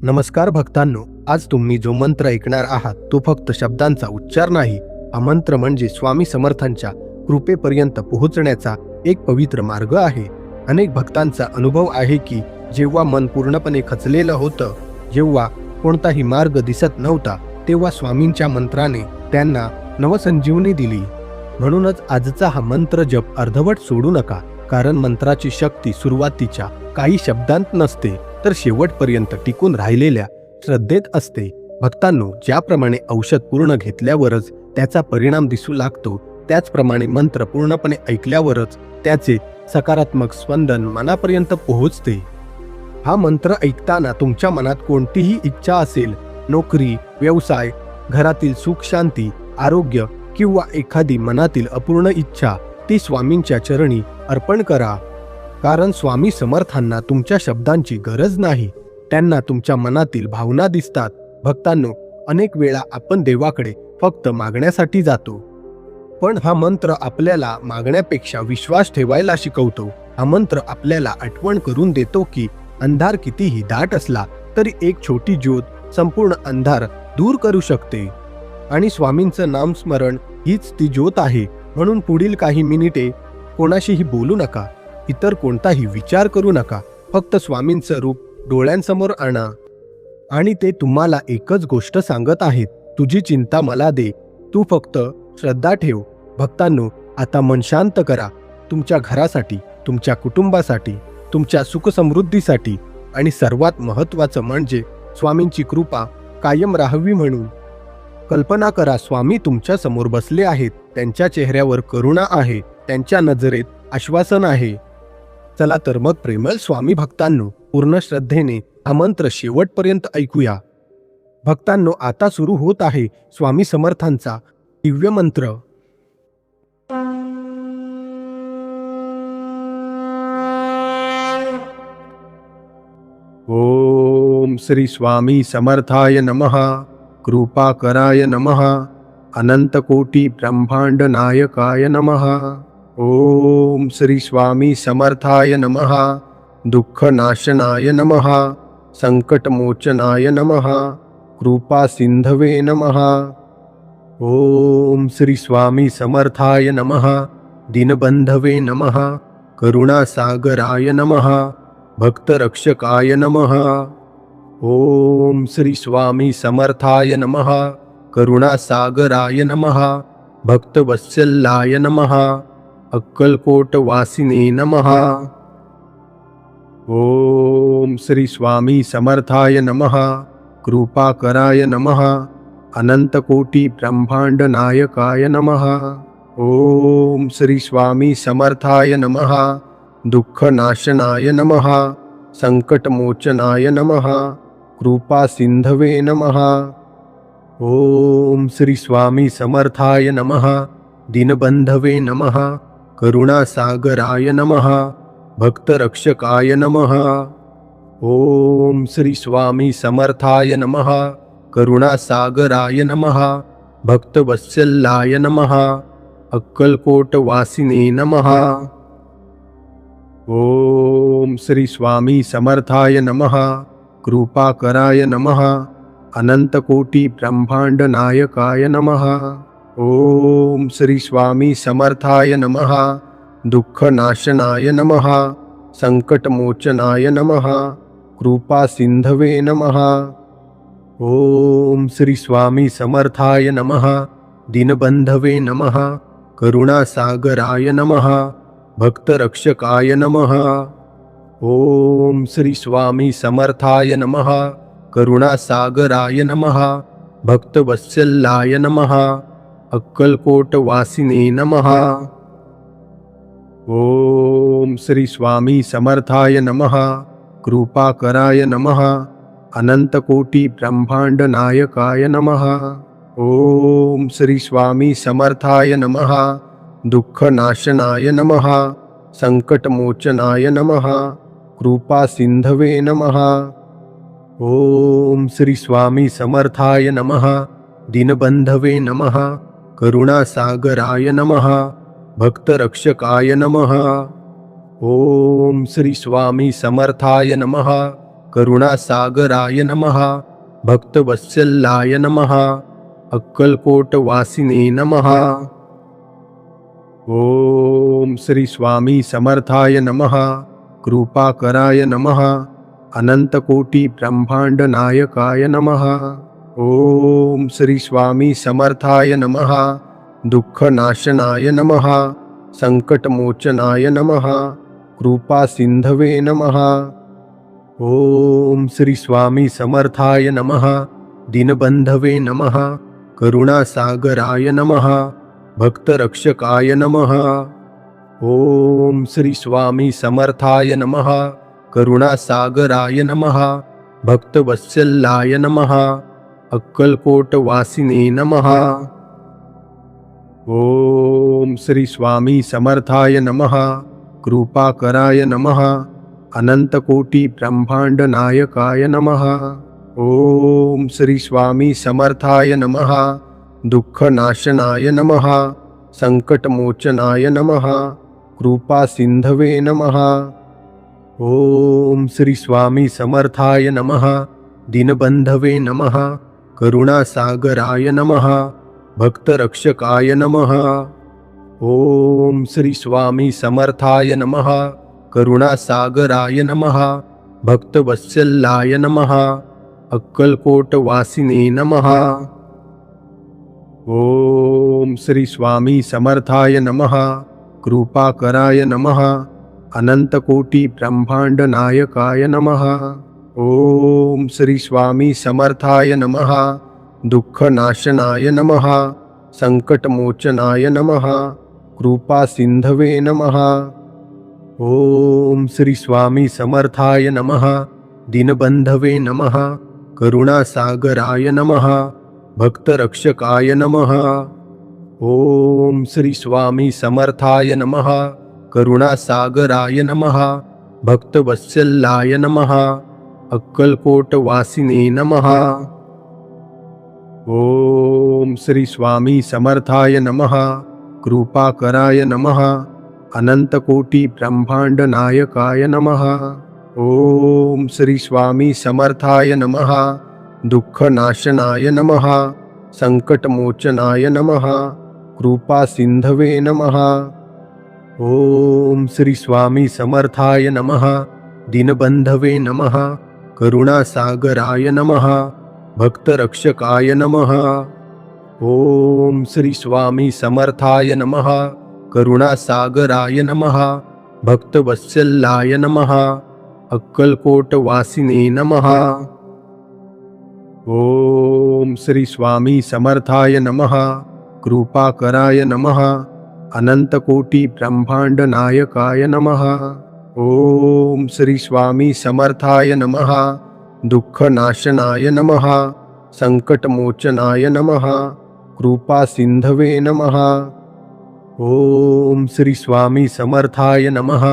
नमस्कार भक्तांनो, आज तुम्ही जो मंत्र ऐकणार आहात तो फक्त शब्दांचा उच्चार नाही. हा मंत्र म्हणजे स्वामी समर्थांच्या कृपेपर्यंत पोहोचण्याचा एक पवित्र मार्ग आहे. अनेक भक्तांचा अनुभव आहे की जेव्हा मन पूर्णपणे खचलेलं होतं, जेव्हा कोणताही मार्ग दिसत नव्हता, तेव्हा स्वामींच्या मंत्राने त्यांना नवसंजीवनी दिली. म्हणूनच आजचा हा मंत्र जप अर्धवट सोडू नका, कारण मंत्राची शक्ती सुरुवातीच्या काही शब्दांत नसते, तर शेवटपर्यंत टिकून राहिलेल्या श्रद्धेत असते. भक्तांनो, ज्याप्रमाणे औषध पूर्ण घेतल्यावरच त्याचा परिणाम दिसू लागतो, त्याचप्रमाणे मंत्र पूर्णपणे ऐकल्यावरच त्याचे सकारात्मक स्पंदन मनापर्यंत पोहोचते. हा मंत्र ऐकताना तुमच्या मनात कोणतीही इच्छा असेल, नोकरी, व्यवसाय, घरातील सुख शांती, आरोग्य किंवा एखादी मनातील अपूर्ण इच्छा, ती स्वामींच्या चरणी अर्पण करा. कारण स्वामी समर्थांना तुमच्या शब्दांची गरज नाही, त्यांना तुमच्या मनातील भावना दिसतात. भक्तांनो, अनेक वेळा आपण देवाकडे फक्त मागण्यासाठी जातो, पण हा मंत्र आपल्याला मागण्यापेक्षा विश्वास ठेवायला शिकवतो. हा मंत्र आपल्याला आठवण करून देतो की अंधार कितीही दाट असला तरी एक छोटी ज्योत संपूर्ण अंधार दूर करू शकते. आणि स्वामींचं नामस्मरण हीच ती ज्योत आहे. म्हणून पुढील काही मिनिटे कोणाशीही बोलू नका, इतर कोणताही विचार करू नका. फक्त स्वामींचं रूप डोळ्यांसमोर आणा आणि ते तुम्हाला एकच गोष्ट सांगत आहेत: तुझी चिंता मला दे, तू फक्त श्रद्धा ठेव. भक्तांनो, आता मन शांत करा. तुमच्या घरासाठी, तुमच्या कुटुंबासाठी, तुमच्या सुखसमृद्धीसाठी आणि सर्वात महत्त्वाचं म्हणजे स्वामींची कृपा कायम राहावी म्हणून. कल्पना करा, स्वामी तुमच्या समोर बसले आहेत. त्यांच्या चेहऱ्यावर करुणा आहे, त्यांच्या नजरेत आश्वासन आहे. चला तर मग प्रेमळ स्वामी भक्तांनो, पूर्ण श्रद्धेने हा मंत्र शेवटपर्यंत ऐकूया. भक्तांनो, आता सुरू होत आहे स्वामी समर्थांचा दिव्य मंत्र. ओम श्री स्वामी समर्थाय नमः. कृपाकराय नमः. अनंतकोटी ब्रह्मांड नायकाय नमः. ओम श्री स्वामी समर्थाय नमः. दुःखनाशनाय नमः. संकटमोचनाय नमः. कृपा सिंधवे नमः. ओम श्री स्वामी समर्थाय नमः. दीनबंधवे नमः. करुणासागराय नमः. भक्तरक्षकाय नमः. ओम श्री स्वामी समर्थाय नमः. करुणासागराय नमः. भक्तवत्सलाय नमः. अक्कलकोट वासिने नमः. ओम श्री स्वामी समर्थाय नमः. कृपाकराय नमः. अनंतकोटी ब्रह्मांड नायकाय नमः. ओम श्री स्वामी समर्थाय नमः. दुःखनाशनाय नमः. संकटमोचनाय नमः. कृपा सिंधवे नमः. ओम श्री स्वामी समर्थाय नमः. दीनबंधवे नमः. करुणासागराय नमः. भक्तरक्षकाय नमः. ओम श्री स्वामी समर्थाय नमः. करुणासागराय नमः. भक्तवत्सलाय नमः. अक्कलकोट वासिने नमः. ओम श्री स्वामी समर्थाय नमः. कृपाकराय नमः. अनंतकोटी ब्रह्मांड नायकाय नमः. ओम श्री स्वामी समर्थाय नमः. दुःखनाशनाय नमः. संकटमोचनाय नमः. कृपा सिंधवे नमः. ओम श्री स्वामी समर्थाय नमः. दीनबंधवे नमः. करुणासागराय नमः. भक्तरक्षकाय नमः. ओम श्री स्वामी समर्थाय नमः. करुणासागराय नमः. भक्तवत्सलाय नमः. अक्कलकोट वासिने नमः. ओम श्री स्वामी समर्थाय नमः. कृपाकराय नमः. अनंतकोटी ब्रह्मांड नायकाय नमः. ओम श्री स्वामी समर्थाय नमः. दुःखनाशनाय नमः. संकटमोचनाय नमः. कृपा सिंधवे नमः. ओम श्री स्वामी समर्थाय नमः. दीनबंधवे नमः. करुणासागराय नमः. भक्तरक्षकाय नमः. ओम श्री स्वामी समर्थाय नमः. करुणासागराय नमः भक्तवत्सल्याय नमः अक्कलकोटवासिने नमः। ओम श्री स्वामी समर्थाय नमः कृपाकराय नमः अनंतकोटी ब्रह्मांड नायकाय नमः। ओम श्री स्वामी समर्थाय नमः दुःखनाशनाय नमः संकटमोचनाय नमः कृपा सिंधवे नमः। ओम श्री स्वामी समर्थाय नमः दीनबंधवे नमः करुणासागराय नमः भक्तरक्षकाय नमः। ओम श्री स्वामी समर्थाय नमः करुणासागराय नमः भक्तवत्सल्याय नमः अक्कलकोटवासिने नमः। ओम श्री स्वामी समर्थाय नमः कृपाकराय नमः अनंतकोटी ब्रह्मांड नायकाय नमः। ओम श्री स्वामी समर्थाय नमः दुःखनाशनाय नमः संकटमोचनाय नमः कृपा सिंधवे नमः। ओम श्री स्वामी समर्थाय नमः दीनबंधवे नमः करुणासागराय नमः भक्तरक्षकाय नमः। ओम श्री स्वामी समर्थाय नमः करुणासागराय नमः भक्तवत्सल्याय नमः अक्कलकोटवासिने नमः। ओम श्री स्वामी समर्थाय नमः कृपाकराय नमः अनंतकोटी ब्रह्मांड नायकाय नमः। ओम श्री स्वामी समर्थाय नमः दुःखनाशनाय नमः संकटमोचनाय नमः कृपा सिंधवे नमः। ओम श्री स्वामी समर्थाय नमः दीनबंधवे नमः करुणासागराय नमः भक्तरक्षकाय नमः। ओम श्री स्वामी समर्थाय नमः करुणासागराय नमः भक्तवत्सल्याय नमः अक्कलकोटवासिने नमः। ओम श्री स्वामी समर्थाय नमः कृपाकराय नमः अनंतकोटी ब्रह्मांड नायकाय नमः। ओम श्री स्वामी समर्थाय नमः दुःखनाशनाय नमः संकटमोचनाय नमः कृपा सिंधवे नमः। ओम श्री स्वामी समर्थाय नमः दीनबंधवे नमः करुणासागराय नमः भक्तरक्षकाय नमः। ओम श्री स्वामी समर्थाय नमः करुणासागराय नमः भक्तवत्सल्याय नमः अक्कलकोटवासिने नमः। ओम श्री स्वामी समर्थाय नमः कृपाकराय नमः अनंतकोटी ब्रह्मांड नायकाय नमः। ओम श्री स्वामी समर्थाय नमः दुःखनाशनाय नमः संकटमोचनाय नमः कृपा सिंधवे नमः। ओम श्री स्वामी समर्थाय नमः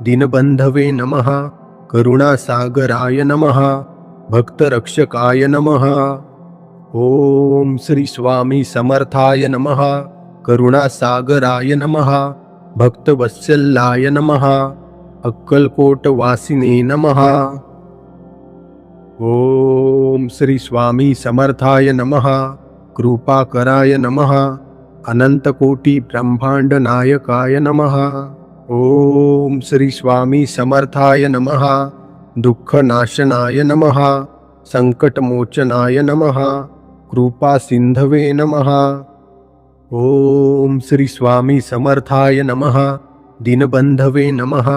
दीनबंधवे नमः करुणासागराय नमः भक्तरक्षकाय नमः। ओम श्री स्वामी समर्थाय नमः करुणासागराय नमः भक्तवत्सल्याय नमः अक्कलकोटवासिने नमः। ओम श्री स्वामी समर्थाय नमः कृपाकराय नमः अनंतकोटी ब्रह्मांड नायकाय नमः। ओम श्री स्वामी समर्थाय नमः दुःखनाशनाय नमः संकटमोचनाय नमः कृपा सिंधवे नमः। ओम श्री स्वामी समर्थाय नमः दीनबंधवे नमः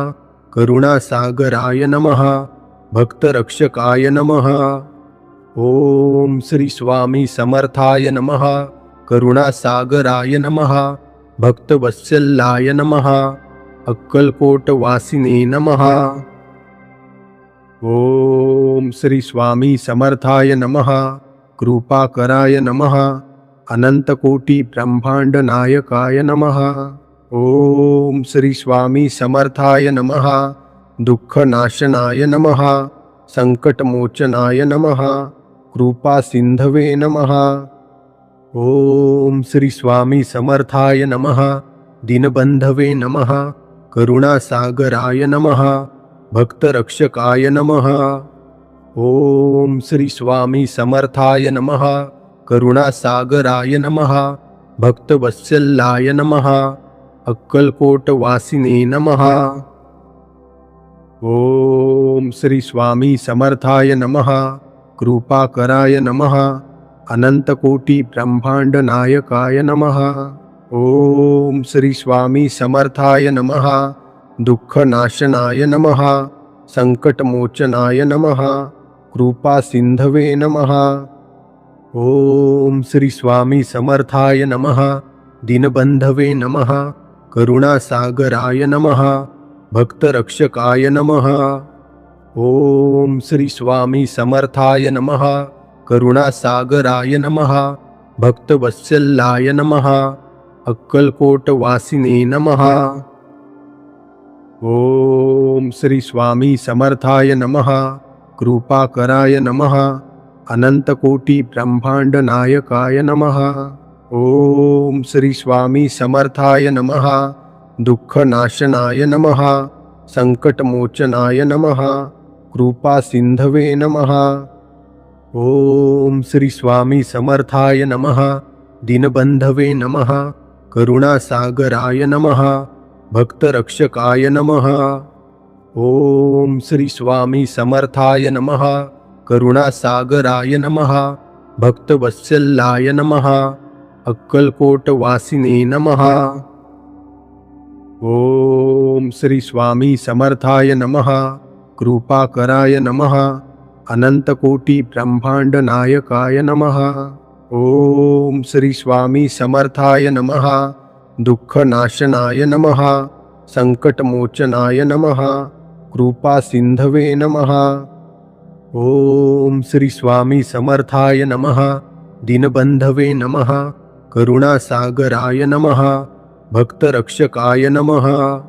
करुणासागराय नमः भक्तरक्षकाय नमः। ओम श्री स्वामी समर्थाय नमः करुणासागराय नमः भक्तवत्सल्याय नमः अक्कलकोटवासिने नमः। ओम श्री स्वामी समर्थाय नमः कृपाकराय नमः अनंतकोटी ब्रह्मांड नायकाय नमः। ओम श्री स्वामी समर्थाय नमः दुःखनाशनाय नमः संकटमोचनाय नमः कृपा सिंधवे नमः। ओम श्री स्वामी समर्थाय नमः दीनबंधवे नमः करुणासागराय नमः भक्तरक्षकाय नमः। ओम श्री स्वामी समर्थाय नमः. करुणासागराय नमः. भक्तवत्सलाय नमः. अक्कलकोट वासिने नमः. ओम श्री स्वामी समर्थाय नमः. कृपाकराय नमः. अनंतकोटी ब्रह्मांड नायकाय नमः. ओम श्री स्वामी समर्थाय नमः. दुःखनाशनाय नमः. संकटमोचनाय नमः. कृपा सिंधवे नमः. ओम श्री स्वामी समर्थाय नमः. दीनबंधवे नमः. करुणासागराय नमः. भक्तरक्षकाय नमः. ओम श्री स्वामी समर्थाय नमः. करुणासागराय नमः. भक्तवत्सलाय नमः. अक्कलकोट वासिने नमः. ओम श्री स्वामी समर्थाय नमः. कृपाकराय नमः. अनंतकोटी ब्रह्मांड नायकाय नमः. ओम श्री स्वामी समर्थाय नमः. दुःखनाशनाय नमः. संकटमोचनाय नमः. कृपा सिंधवे नमः. ओम श्री स्वामी समर्थाय नमः. दीनबंधवे नमः. करुणासागराय नमः. भक्तरक्षकाय नमः. ओम श्री स्वामी समर्थाय नमः. करुणासागराय नमः. भक्तवत्सलाय नमः. अक्कलकोट वासिने नमः. ओम श्री स्वामी समर्थाय नमः. कृपाकराय नमः. अनंतकोटी ब्रह्मांड नायकाय नमः. ओम श्री स्वामी समर्थाय नमः. दुःखनाशनाय नमः. संकटमोचनाय नमः. कृपा सिंधवे नमः. ओम श्री स्वामी समर्थाय नमः. दीनबंधवे नमः. करुणासागराय नमः. भक्तरक्षकाय नमः.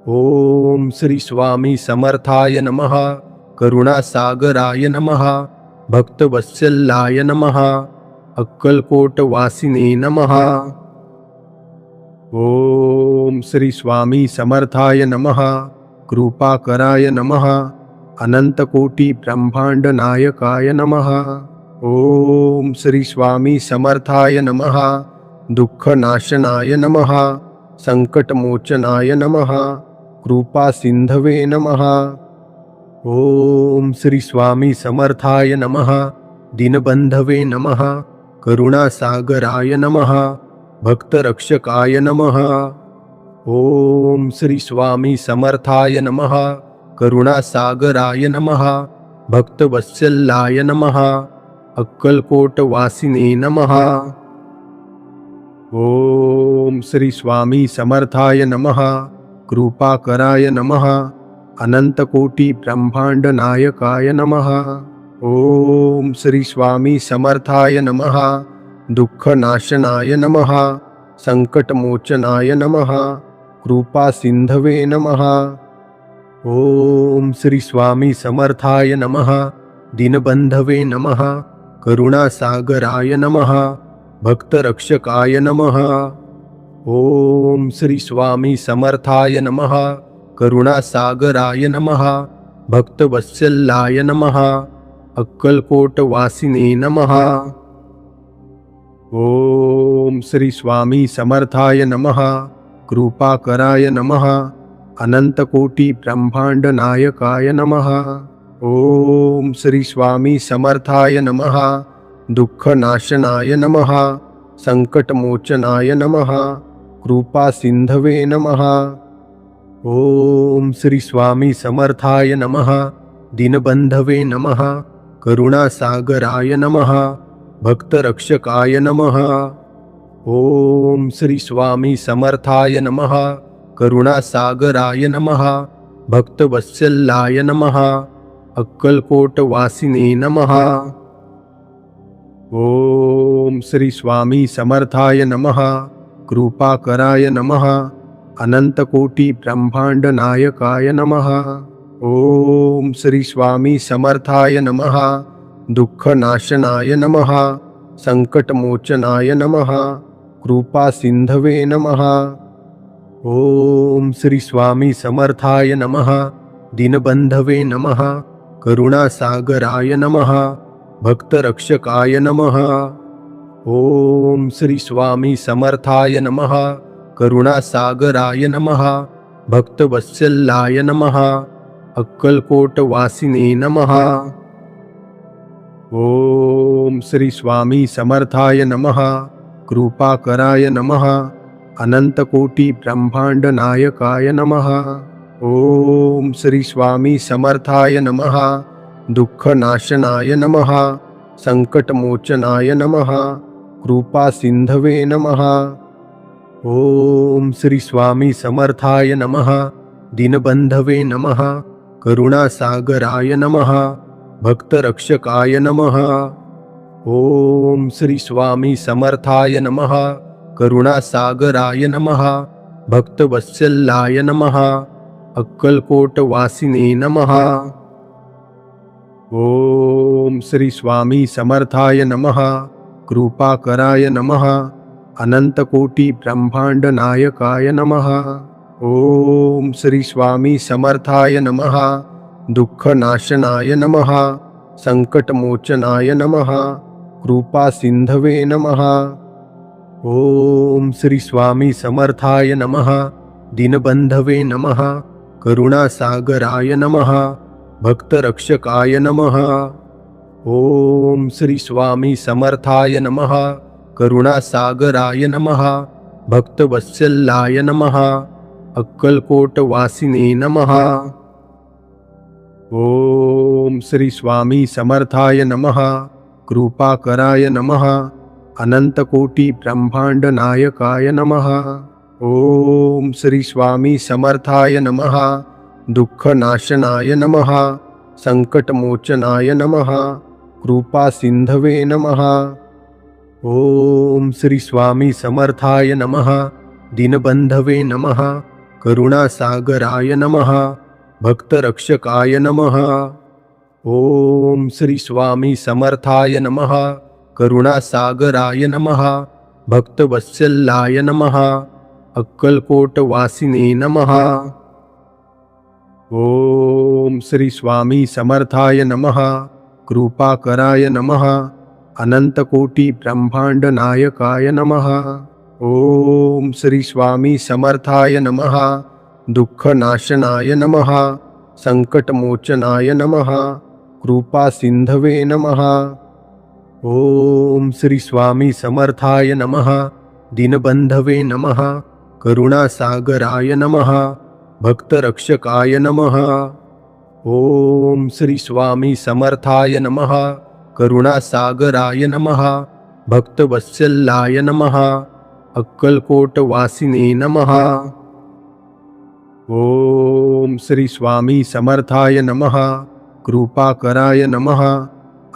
ओम श्री स्वामी समर्थाय नमः. करुणासागराय नमः. भक्तवत्सलाय नमः. अक्कलकोट वासिने नमः. ओम श्री स्वामी समर्थाय नमः. कृपाकराय नमः. अनंतकोटी ब्रह्मांड नायकाय नमः. ओम श्री स्वामी समर्थाय नमः. दुःखनाशनाय नमः. संकटमोचनाय नमः. कृपा सिंधवे नमः. ओम श्री स्वामी समर्थाय नमः. दीनबंधवे नमः. करुणासागराय नमः. भक्तरक्षकाय नमः. ओम श्री स्वामी समर्थाय नमः. करुणासागराय नमः. भक्तवत्सलाय नमः. अक्कलकोट वासिने नमः. ओम श्री स्वामी समर्थाय नमः. कृपाकराय नमः. अनंतकोटी ब्रह्मांड नायकाय नमः. ओम श्री स्वामी समर्थाय नमः. दुःखनाशनाय नमः. संकटमोचनाय नमः. कृपा सिंधवे नमः. ओम श्री स्वामी समर्थाय नमः. दीनबंधवे नमः. करुणासागराय नमः. भक्तरक्षकाय नमः. ओम श्री स्वामी समर्थाय नमः. करुणासागराय नमः. भक्तवत्सलाय नमः. अक्कलकोट वासिने नमः. ओम श्री स्वामी समर्थाय नमः. कृपाकराय नमः. अनंतकोटी ब्रह्मांड नायकाय नमः. ओम श्री स्वामी समर्थाय नमः. दुःखनाशनाय नमः. संकटमोचनाय नमः. कृपा सिंधवे नमः. ओम श्री स्वामी समर्थाय नमः. दीनबंधवे नमः. करुणासागराय नमः. भक्तरक्षकाय नमः. ओम श्री स्वामी समर्थाय नमः. करुणासागराय नमः. भक्तवत्सलाय नमः. अक्कलकोट वासिने नमः. ओम श्री स्वामी समर्थाय नमः. कृपाकराय नमः. अनंतकोटी ब्रह्मांड नायकाय नमः. ओम श्री स्वामी समर्थाय नमः. दुःखनाशनाय नमः. संकटमोचनाय नमः. कृपा सिंधवे नमः. ओम श्री स्वामी समर्थाय नमः. दीनबंधवे नमः. करुणासागराय नमः भक्तरक्षकाय नमः। ओम श्री स्वामी समर्थाय नमः करुणासागराय नमः भक्तवत्सलाय नमः अक्कलकोट वासिने नमः। ओम श्री स्वामी समर्थाय नमः कृपाकराय नमः अनंतकोटी ब्रह्मांड नायकाय नमः। ओम श्री स्वामी समर्थाय नमः दुःखनाशनाय नमः संकटमोचनाय नमः कृपा सिंधवे नमः। ओम श्री स्वामी समर्थाय नमः दीनबंधवे नमः करुणासागराय नमः भक्तरक्षकाय नमः। ओम श्री स्वामी समर्थाय नमः करुणासागराय नमः भक्तवत्सलाय नमः अक्कलकोट वासिने नमः। ओम श्री स्वामी समर्थाय नमः कृपाकराय नमः अनंतकोटी ब्रह्मांड नायकाय नमः। ओम श्री स्वामी समर्थाय नमः दुःखनाशनाय नमः संकटमोचनाय नमः कृपा सिंधवे नमः। ओम श्री स्वामी समर्थाय नमः दीनबंधवे नमः करुणासागराय नमः भक्तरक्षकाय नमः। ओम श्री स्वामी समर्थाय नमः करुणासागराय नमः भक्तवत्सलाय नमः अक्कलकोट वासिने नमः। ओम श्री स्वामी समर्थाय नमः कृपाकराय नमः अनंतकोटी ब्रह्मांड नायकाय नमः। ओम श्री स्वामी समर्थाय नमः दुःखनाशनाय नमः संकटमोचनाय नमः कृपा सिंधवे नमः। ओम श्री स्वामी समर्थाय नमः दीनबंधवे नमः करुणासागराय नमः भक्तरक्षकाय नमः। ओम श्री स्वामी समर्थाय नमः करुणासागराय नमः भक्तवत्सलाय नमः अक्कलकोट वासिने नमः। ओम श्री स्वामी समर्थाय नमः कृपाकराय नमः अनंतकोटी ब्रह्मांड नायकाय नमः। ओम श्री स्वामी समर्थाय नमः दुःखनाशनाय नमः संकटमोचनाय नमः कृपा सिंधवे नमः। ओम श्री स्वामी समर्थाय नमः दीनबंधवे नमः करुणासागराय नमः भक्तरक्षकाय नमः। ओम श्री स्वामी समर्थाय नमः करुणासागराय नमः भक्तवत्सलाय नमः अक्कलकोट वासिने नमः। ओम श्री स्वामी समर्थाय नमः कृपाकराय नमः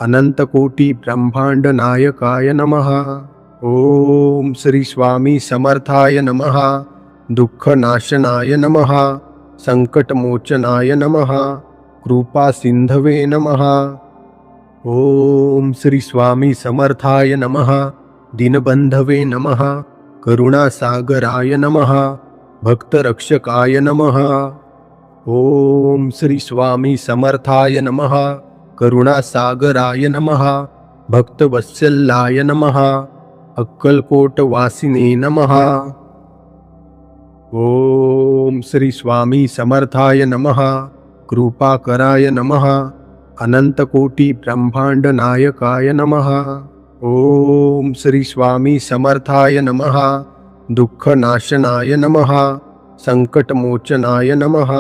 अनंतकोटी ब्रह्मांड नायकाय नमः। ओम श्री स्वामी समर्थाय नमः दुःखनाशनाय नमः संकटमोचनाय नमः कृपा सिंधवे नमः। ओम श्री स्वामी समर्थाय नमः दीनबंधवे नमः करुणासागराय नमः भक्तरक्षकाय नमः। ओम श्री स्वामी समर्थाय नमः करुणासागराय नमः भक्तवत्सलाय नमः अक्कलकोट वासिने नमः। ओम श्री स्वामी समर्थाय नमः कृपाकराय नमः अनंतकोटी ब्रह्मांड नायकाय नमः। ओम श्री स्वामी समर्थाय नमः दुःखनाशनाय नमः संकटमोचनाय नमः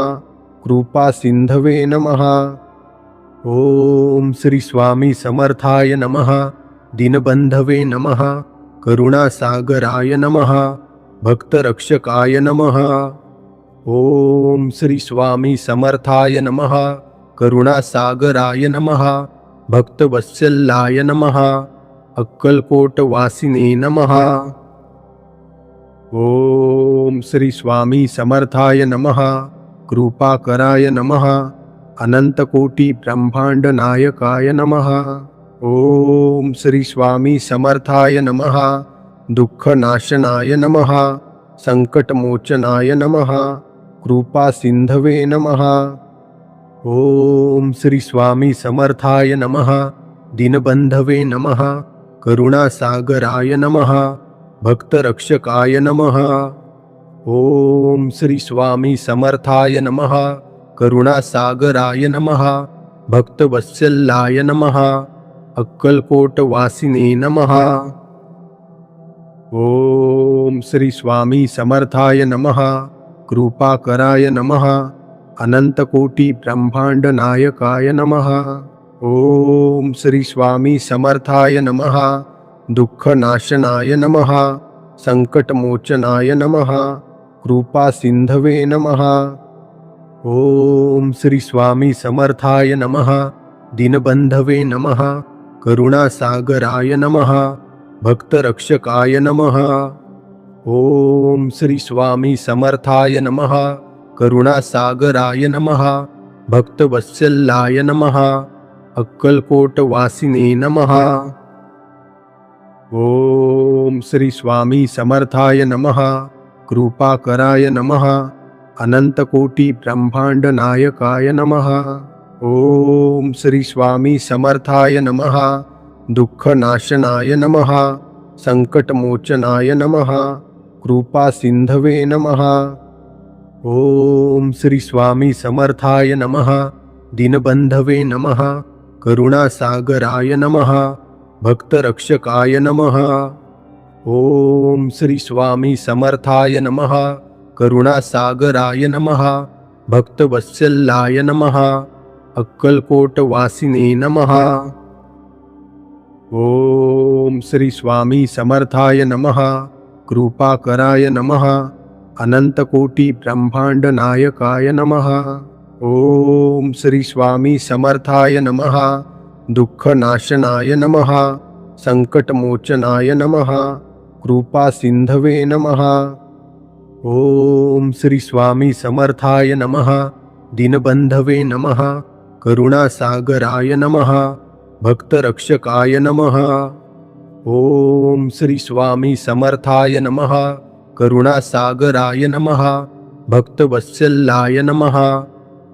कृपा सिंधवे नमः। ओम श्री स्वामी समर्थाय नमः दीनबंधवे नमः करुणासागराय नमः भक्तरक्षकाय नमः। ओम श्री स्वामी समर्थाय नमः करुणासागराय नमः भक्तवत्सलाय नमः अक्कलकोट वासिने नमः। ओम श्री स्वामी समर्थाय नमः कृपाकराय नमः अनंतकोटी ब्रह्मांड नायकाय नमः। ओम श्री स्वामी समर्थाय नमः दुःखनाशनाय नमः संकटमोचनाय नमः कृपा सिंधवे नमः। ओम श्री स्वामी समर्थाय नमः. दीनबंधवे नमः. करुणासागराय नमः. भक्तरक्षकाय नमः. ओम श्री स्वामी समर्थाय नमः. करुणासागराय नमः. भक्तवत्सलाय नमः. अक्कलकोटवासिने नमः. ओम श्री स्वामी समर्थाय नमः. कृपाकराय नमः. अनंतकोटी ब्रह्मांड नायकाय नमः. ओम श्री स्वामी समर्थाय नमः. दुःखनाशनाय नमः. संकटमोचनाय नमः. कृपा सिंधवे नमः. ओम श्री स्वामी समर्थाय नमः. दीनबंधवे नमः. करुणासागराय नमः. भक्तरक्षकाय नमः. ओम श्री स्वामी समर्थाय नमः. करुणासागराय नमः. भक्तवत्सलाय नमः. अक्कलकोटवासिने नमः. ओम श्री स्वामी समर्थाय नमः. कृपाकराय नमः. अनंतकोटी ब्रह्मांड नायकाय नमः. ओम श्री स्वामी समर्थाय नमः. दुःखनाशनाय नमः. संकटमोचनाय नमः. कृपा सिंधवे नमः. ओम श्री स्वामी समर्थाय नमः. दीनबंधवे नमः. करुणासागराय नमः. भक्तरक्षकाय नमः. ओम श्री स्वामी समर्थाय नमः. करुणासागराय नमः. भक्तवत्सलाय नमः. अक्कलकोटवासिने नमः. ओम श्री स्वामी समर्थाय नमः. कृपाकराय नमः. अनंतकोटी ब्रह्मांड नायकाय नमः. ओम श्री स्वामी समर्थाय नमः. दुःखनाशनाय नमः. संकटमोचनाय नमः. कृपा सिंधवे नमः. ओम श्री स्वामी समर्थाय नमः. दीनबंधवे नमः. करुणासागराय नमः. भक्तरक्षकाय नमः. ओम श्री स्वामी समर्थाय नमः. करुणासागराय नमः. भक्तवत्सलाय नमः.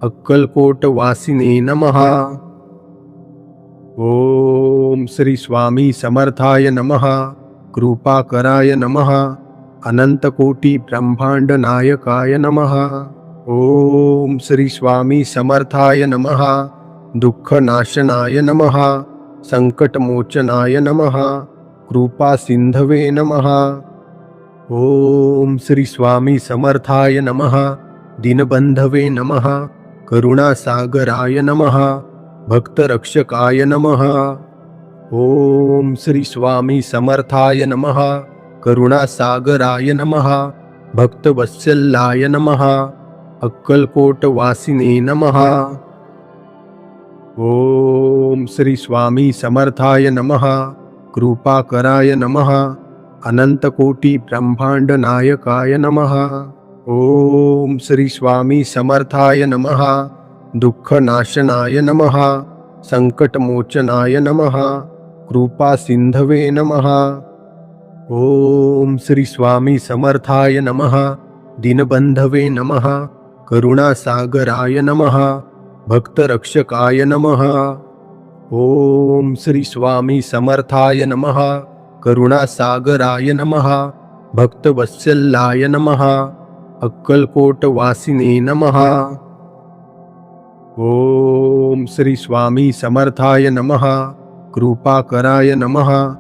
अक्कलकोटवासिने नमः. ओम श्री स्वामी समर्थाय नमः. कृपाकराय नमः. अनंतकोटी ब्रह्मांड नायकाय नमः. ओम श्री स्वामी समर्थाय नमः. दुःखनाशनाय नमः. संकटमोचनाय नमः. कृपा सिंधवे नमः. ओम श्री स्वामी समर्थाय नमः. दीनबंधवे नमः. करुणासागराय नमः. भक्तरक्षकाय नमः. ओम श्री स्वामी समर्थाय नमः. करुणासागराय नमः. भक्तवत्सलाय नमः. अक्कलकोटवासिने नमः. ओम श्री स्वामी समर्थाय नमः. कृपाकराय नमः. अनंतकोटी ब्रह्मांड नायकाय नमः. ओम श्री स्वामी समर्थाय नमः. दुःखनाशनाय नमः. संकटमोचनाय नमः. कृपा सिंधवे नमः. ओम श्री स्वामी समर्थाय नमः. दीनबंधवे नमः. करुणासागराय नमः. भक्तरक्षकाय नमः. ओम श्री स्वामी समर्थाय नमः. करुणासागराय नमः. भक्तवत्सलाय नमः. अक्कलकोटवासिने नमः. ओम श्री स्वामी समर्थाय नमः. कृपाकराय नमः.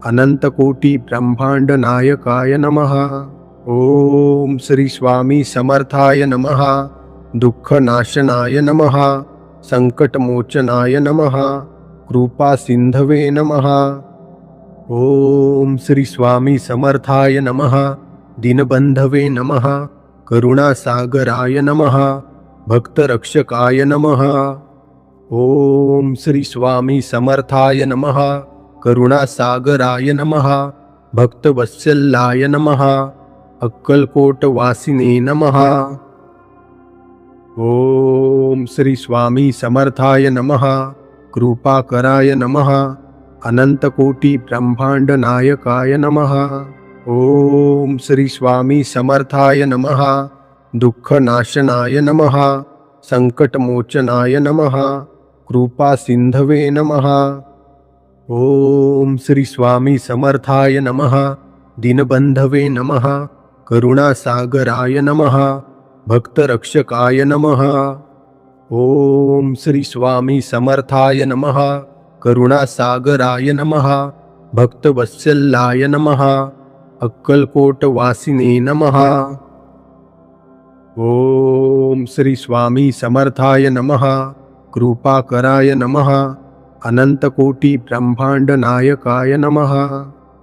अनंतकोटी ब्रह्मांड नायकाय नमः. ओम श्री स्वामी समर्थाय नमः. दुःखनाशनाय नमः. संकटमोचनाय नमः. कृपा सिंधवे नमः. ओम श्री स्वामी समर्थाय नमः. दीनबंधवे नमः. करुणासागराय नमः. भक्तरक्षकाय नमः. ओम श्री स्वामी समर्थाय नमः. करुणासागराय नमः. भक्तवत्सलाय नमः. अक्कलकोटवासिने नमः. ओम श्री स्वामी समर्थाय नमः. कृपाकराय नमः. अनंतकोटी ब्रह्मांड नायकाय नमः. ओम श्री स्वामी समर्थाय नमः. दुःखनाशनाय नमः. संकटमोचनाय नमः कृपा सिंधवे नमः। ओम श्री स्वामी समर्थाय नमः दीनबंधवे नमः करुणासागराय नमः भक्तरक्षकाय नमः। ओम श्री स्वामी समर्थाय नमः करुणासागराय नमः भक्तवत्सलाय नमः अक्कलकोटवासिने नमः। ओम श्री स्वामी समर्थाय नमः कृपाकराय नमः अनंतकोटि ब्रह्मांड नायकाय नमः।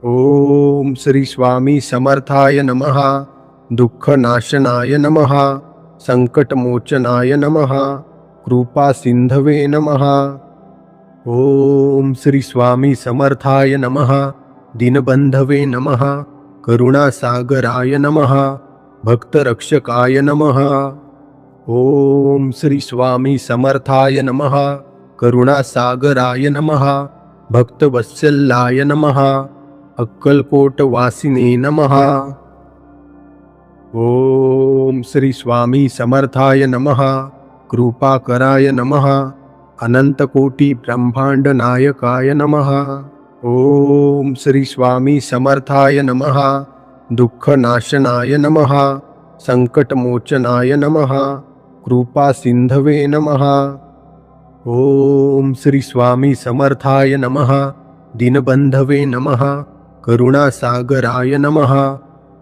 ओम श्री स्वामी समर्थाय नमः दुःखनाशनाय नमः संकटमोचनाय नमः कृपा सिंधवे नमः। ओम श्री स्वामी समर्थाय नमः दीनबंधवे नमः करुणासागराय नमः भक्तरक्षकाय नमः। ओम श्री स्वामी समर्थाय नमः करुणासागराय नमः भक्तवत्सलाय नमः अक्कलकोटवासिने नमः। ओम श्री स्वामी समर्थाय नमः कृपाकराय नमः अनंतकोटि ब्रह्मांड नायकाय नमः। ओम श्री स्वामी समर्थाय नमः दुःखनाशनाय नमः संकटमोचनाय नमः कृपा सिंधवे नमः। ओम श्री स्वामी समर्थाय नमः दीनबंधवे नमः करुणासागराय नमः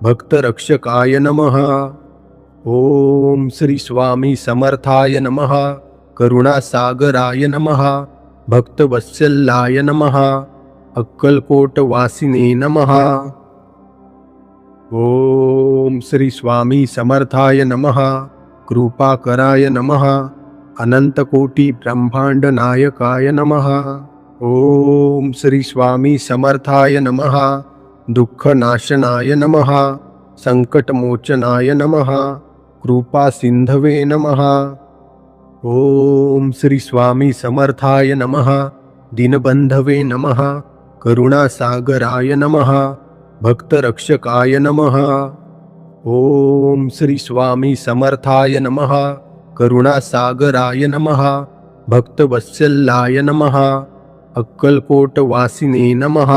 भक्तरक्षकाय नमः। ओम श्री स्वामी समर्थाय नमः करुणासागराय नमः भक्तवत्सलाय नमः अक्कलकोटवासिने नमः। ओम श्री स्वामी समर्थाय नमः कृपाकराय नमः अनंतकोटि ब्रह्मांड नायकाय नमः। ओम श्री स्वामी समर्थाय नमः दुःखनाशनाय नमः संकटमोचनाय नमः कृपा सिंधवे नमः। ओम श्री स्वामी समर्थाय नमः दीनबंधवे नमः करुणासागराय नमः भक्तरक्षकाय नमः। ओम श्री स्वामी समर्थाय नमः करुणासागराय नमः भक्तवत्सलाय नमः अक्कलकोटवासिने नमः।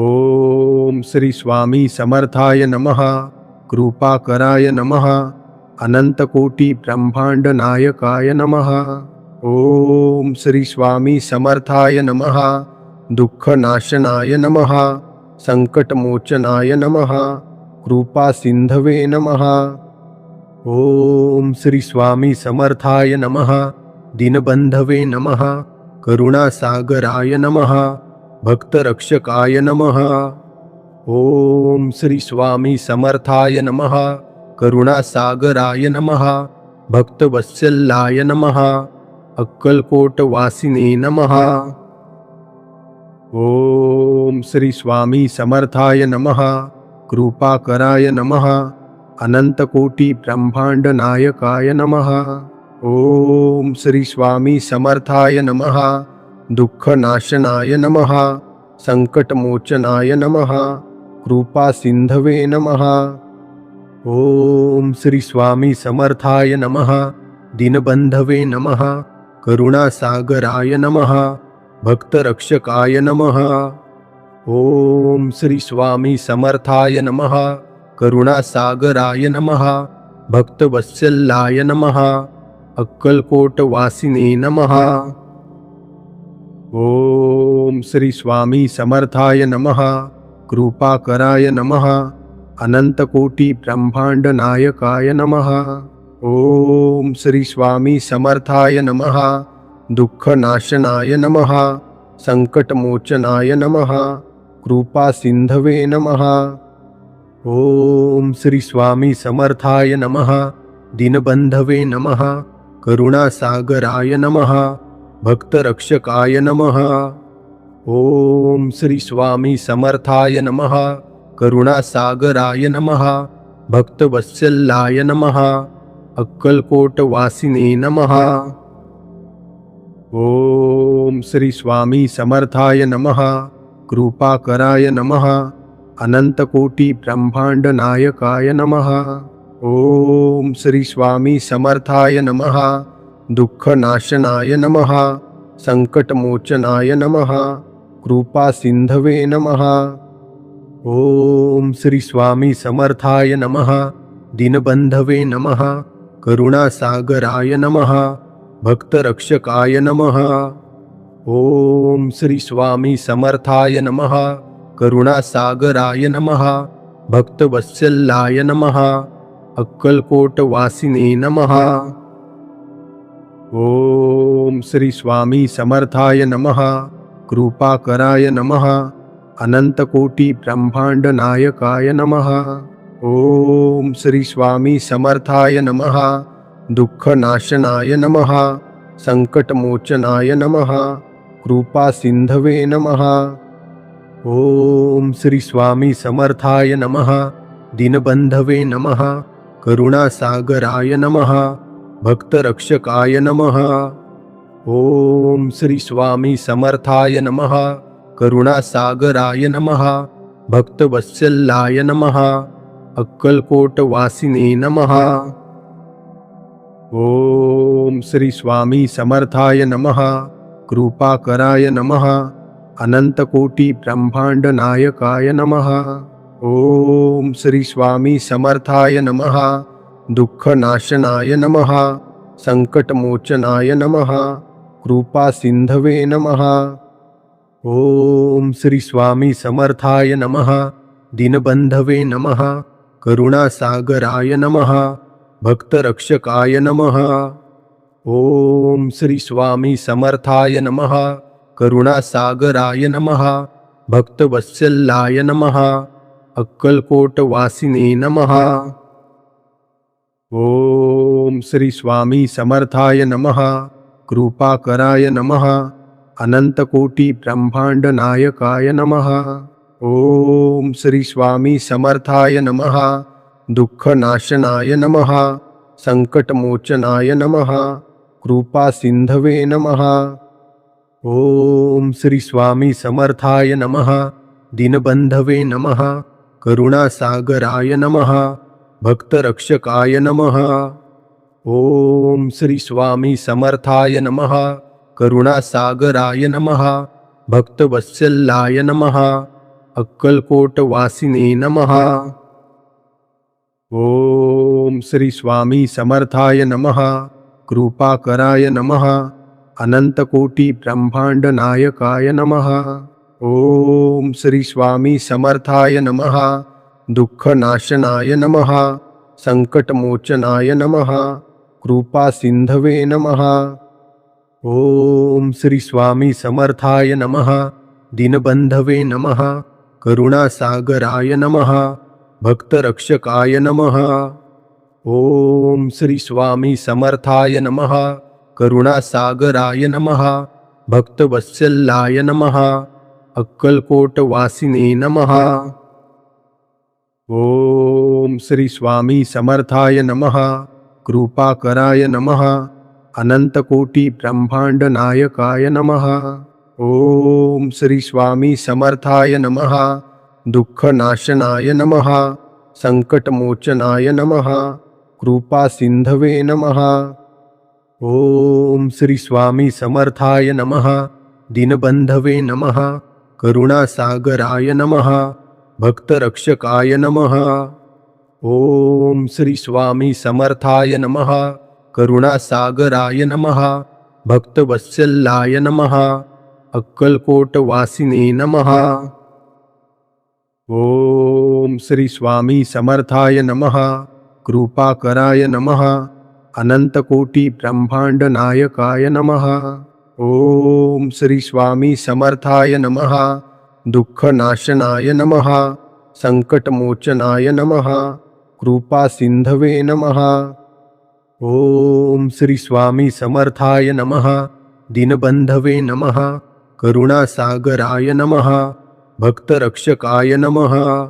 ओम श्री स्वामी समर्थाय नमः कृपाकराय नमः अनंतकोटि ब्रह्मांड नायकाय नमः। ओम श्री स्वामी समर्थाय नमः दुःखनाशनाय नमः संकटमोचनाय नमः कृपा सिंधवे नमः। ओम श्री स्वामी समर्थाय नमः दीनबंधवे नमः करुणासागराय नमः भक्तरक्षकाय नमः। ओम श्री स्वामी समर्थाय नमः करुणासागराय नमः भक्तवत्सलाय नमः अक्कलकोटवासिने नमः। ओम श्री स्वामी समर्थाय नमः कृपाकराय नमः अनंतकोटि ब्रह्मांड नायकाय नमः। ओम श्री स्वामी समर्थाय नमः दुःखनाशनाय नमः संकटमोचनाय नमः कृपा सिंधवे नमः। ओम श्री स्वामी समर्थाय नमः दीनबंधवे नमः करुणासागराय नमः भक्तरक्षकाय नमः। ओम श्री स्वामी समर्थाय नमः करुणासागराय नमः भक्तवत्सलाय नमः अक्कलकोटवासिने नमः। ओम श्री स्वामी समर्थाय नमः कृपाकराय नमः अनंतकोटि ब्रह्मांड नायकाय नमः। ओम श्री स्वामी समर्थाय नमः दुःखनाशनाय नमः संकटमोचनाय नमः कृपा सिंधवे नमः। ओम श्री स्वामी समर्थाय नमः दीनबंधवे नमः करुणासागराय नमः भक्तरक्षकाय नमः। ओम श्री स्वामी समर्थाय नमः करुणासागराय नमः भक्तवत्सलाय नमः अक्कलकोटवासिने नमः। ओम श्री स्वामी समर्थाय नमः कृपाकराय नमः अनंतकोटि ब्रह्मांड नायकाय नमः। ओम श्री स्वामी समर्थाय नमः. दुःखनाशनाय नमः. संकटमोचनाय नमः. कृपा सिंधवे नमः. ओम श्री स्वामी समर्थाय नमः. दीनबंधवे नमः. करुणासागराय नमः. भक्तरक्षकाय नमः. ओम श्री स्वामी समर्थाय नमः. करुणासागराय नमः. भक्तवत्सलाय नमः. अक्कलकोटवासिने नमः. ओम श्री स्वामी समर्थाय नमः. कृपाकराय नमः. अनंतकोटी ब्रह्मांड नायकाय नमः. ओम श्री स्वामी समर्थाय नमः. दुःखनाशनाय नमः. संकटमोचनाय नमः. कृपा सिंधवे नमः. ओम श्री स्वामी समर्थाय नमः. दीनबंधवे नमः. करुणासागराय नमः. भक्तरक्षकाय नमः. ओम श्री स्वामी समर्थाय नमः. करुणासागराय नमः. भक्तवत्सलाय नमः. अक्कलकोटवासिने नमः. ओम श्री स्वामी समर्थाय नमः. कृपाकराय नमः. अनंतकोटी ब्रह्मांड नायकाय नमः. ओम श्री स्वामी समर्थाय नमः. दुःखनाशनाय नमः. संकटमोचनाय नमः. कृपा सिंधवे नमः. ओम श्री स्वामी समर्थाय नमः. दीनबंधवे नमः. करुणासागराय नमः. भक्तरक्षकाय नमः. ओम श्री स्वामी समर्थाय नमः. करुणासागराय नमः. भक्तवत्सलाय नमः. अक्कलकोटवासिने नमः. ओम श्री स्वामी समर्थाय नमः. कृपाकराय नमः. अनंतकोटी ब्रह्मांड नायकाय नमः. ओम श्री स्वामी समर्थाय नमः. दुःखनाशनाय नमः. संकटमोचनाय नमः. कृपा सिंधवे नमः. ओम श्री स्वामी समर्थाय नमः. दीनबंधवे नमः. करुणासागराय नमः. भक्तरक्षकाय नमः. ओम श्री स्वामी समर्थाय नमः. करुणासागराय नमः. भक्तवत्सलाय नमः. अक्कलकोटवासिने नमः. ओम श्री स्वामी समर्थाय नमः. कृपाकराय नमः. अनंतकोटी ब्रह्मांड नायकाय नमः. ओम श्री स्वामी समर्थाय नमः. दुःखनाशनाय नमः. संकटमोचनाय नमः. कृपा सिंधवे नमः. ओम श्री स्वामी समर्थाय नमः. दीनबंधवे नमः. करुणासागराय नमः. भक्तरक्षकाय नमः. ओम श्री स्वामी समर्थाय नमः. करुणासागराय नमः. भक्तवत्सलाय नमः. अक्कलकोटवासिने नमः. ओम श्री स्वामी समर्थाय नमः. कृपाकराय नमः. अनंतकोटी ब्रह्मांड नायकाय नमः. ओम श्री स्वामी समर्थाय नमः. दुःखनाशनाय नमः. संकटमोचनाय नमः. कृपा सिंधवे नमः. ओम श्री स्वामी समर्थाय नमः. दीनबंधवे नमः. करुणासागराय नमः. भक्तरक्षकाय नमः. ओम श्री स्वामी समर्थाय नमः. करुणासागराय नमः. भक्तवत्सलाय नमः. अक्कलकोटवासिने नमः. ओम श्री स्वामी समर्थाय नमः. कृपाकराय नमः. अनंतकोटी ब्रह्मांड नायकाय नमः. ओम श्री स्वामी समर्थाय नमः. दुःखनाशनाय नमः. संकटमोचनाय नमः. कृपा सिंधवे नमः. ओम श्री स्वामी समर्थाय नमः. दीनबंधवे नमः. करुणासागराय नमः. भक्तरक्षकाय नमः.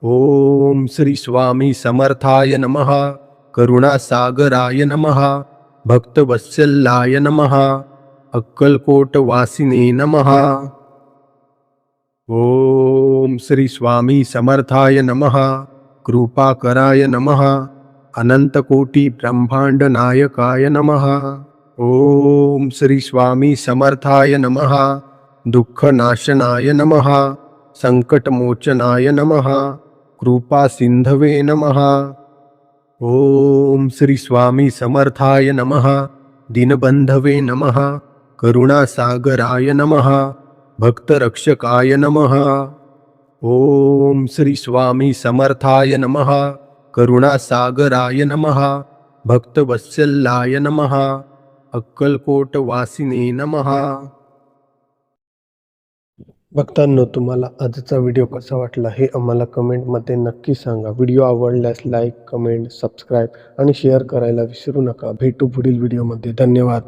ओम श्री स्वामी समर्थाय नमः. करुणासागराय नमः. भक्तवत्सलाय नमः. अक्कलकोटवासिने नमः. ओम श्री स्वामी समर्थाय नमः. कृपाकराय नमः. अनंतकोटी ब्रह्मांड नायकाय नमः. ओम श्री स्वामी समर्थाय नमः. दुःखनाशनाय नमः. संकटमोचनाय नमः. कृपा सिंधवे नमः. ओम श्री स्वामी समर्थाय नमः. दीनबंधवे नमः. करुणासागराय नमः. भक्तरक्षकाय नमः. ओम श्री स्वामी समर्थाय नमः. करुणासागराय नमः. भक्तवत्सलाय नमः. अक्कलकोट वासिने नमः. भक्तांनो, तुम्हाला आजचा व्हिडिओ कसा वाटला हे आम्हाला कमेंटमध्ये नक्की सांगा. व्हिडिओ आवडल्यास लाईक, कमेंट, सबस्क्राईब आणि शेअर करायला विसरू नका. भेटू पुढील व्हिडिओमध्ये. धन्यवाद.